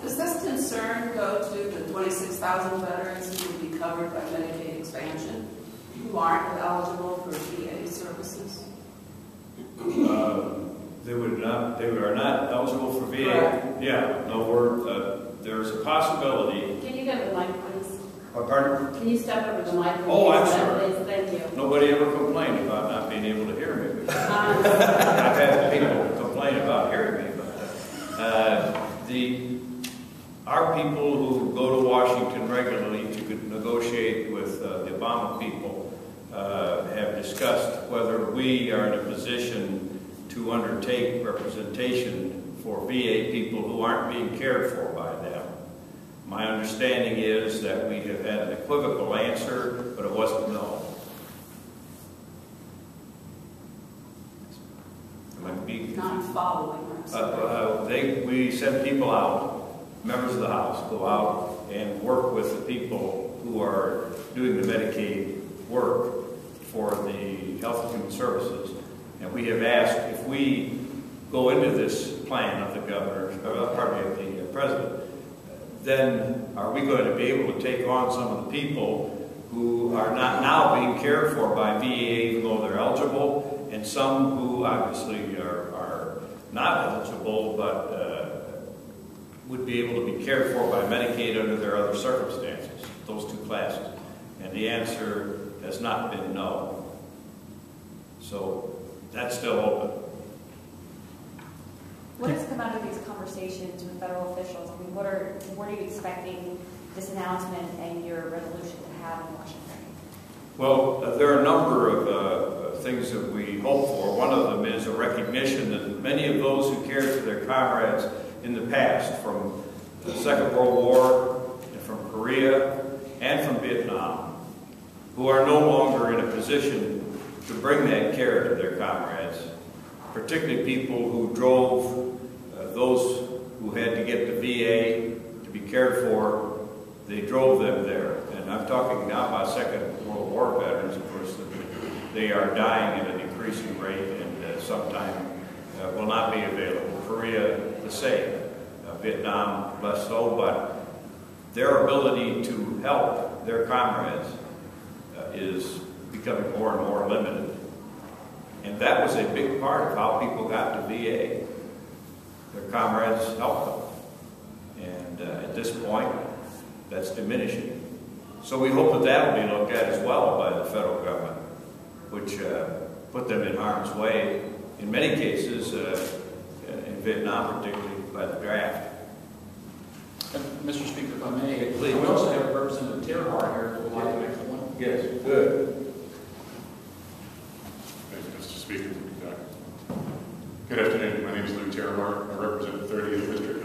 Does this concern go to the 26,000 veterans who would be covered by Medicaid expansion who aren't eligible for VA services? They are not eligible for VA. Correct. Yeah, no, there's a possibility. Can you get the mic, please? Pardon? Can you step over the mic, please? Oh, I'm sorry. Please, thank you. Nobody ever complained about not being able to hear me. I've had people complain about hearing me, but our people who go to Washington regularly to negotiate with the Obama people have discussed whether we are in a position to undertake representation for VA people who aren't being cared for by them. My understanding is that we have had an equivocal answer, but it wasn't no. Not following. We send people out, members of the House go out and work with the people who are doing the Medicaid work for the Health and Human Services. And we have asked if we go into this plan of the governor, of the president, then are we going to be able to take on some of the people who are not now being cared for by VA even though they're eligible, and some who obviously are not eligible but would be able to be cared for by Medicaid under their other circumstances, those two classes. And the answer has not been no. So that's still open. What has come out of these conversations with federal officials? I mean, what are you expecting this announcement and your resolution to have in Washington? Well, there are a number of things that we hope for. One of them is a recognition that many of those who cared for their comrades in the past, from the Second World War, and from Korea, and from Vietnam, who are no longer in a position to bring that care to their comrades, particularly people who drove those who had to get to VA to be cared for, they drove them there. And I'm talking now about Second World War veterans, of course. They are dying at an increasing rate and sometime will not be available. Korea, the same. Vietnam, less so, but their ability to help their comrades is becoming more and more limited. And that was a big part of how people got to VA. Their comrades helped them. And at this point, that's diminishing. So we hope that that will be looked at as well by the federal government, which put them in harm's way, in many cases, in Vietnam, particularly by the draft. Mr. Speaker, if I may, please. We also have Representative Terhart here who would like to make one. Yes, good. Thank you, Mr. Speaker. Good afternoon. My name is Lou Terhart. I represent the 30th District.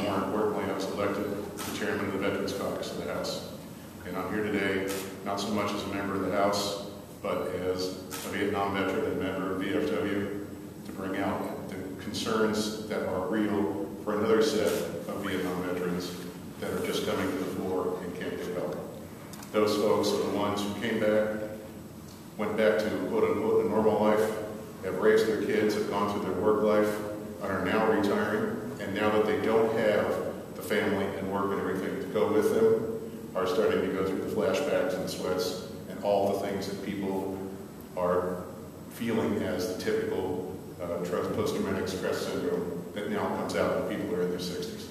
More importantly, I was elected the chairman of the Veterans Caucus of the House. And I'm here today, not so much as a member of the House, but as a Vietnam veteran and member of VFW, to bring out the concerns that are real for another set of Vietnam veterans that are just coming to the fore and can't get help. Those folks are the ones who came back, went back to quote-unquote a normal life, have raised their kids, have gone through their work life, and are now retiring. And now that they don't have the family and work and everything to go with them, are starting to go through the flashbacks and the sweats and all the things that people are feeling as the typical post-traumatic stress syndrome that now comes out when people are in their 60s.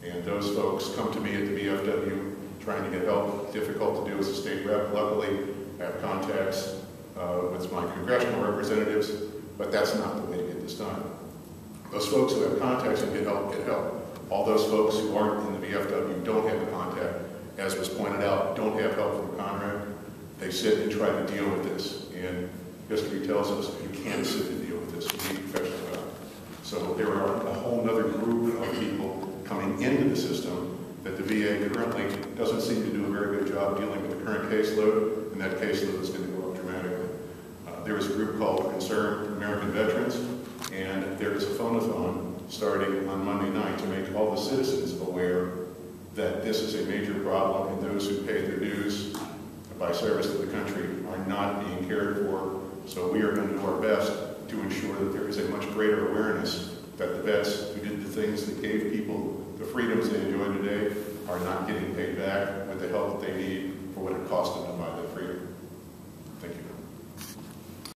And those folks come to me at the VFW trying to get help. Difficult to do as a state rep. Luckily, I have contacts with my congressional representatives, but that's not the way to get this done. Those folks who have contacts and get help, get help. All those folks who aren't in the VFW don't have a contact, as was pointed out, don't have help from Conrad. They sit and try to deal with this. And history tells us you can't sit and deal with this. You need professional help. So there are a whole other group of people coming into the system that the VA currently doesn't seem to do a very good job dealing with the current caseload, and that caseload is going to go up dramatically. There is a group called Concerned American Veterans, and there is a phone-a-thon starting on Monday night to make all the citizens aware that this is a major problem and those who pay their dues by service to the country are not being cared for. So we are going to do our best to ensure that there is a much greater awareness that the vets who did the things that gave people the freedoms they enjoy today are not getting paid back with the help that they need for what it cost them to buy the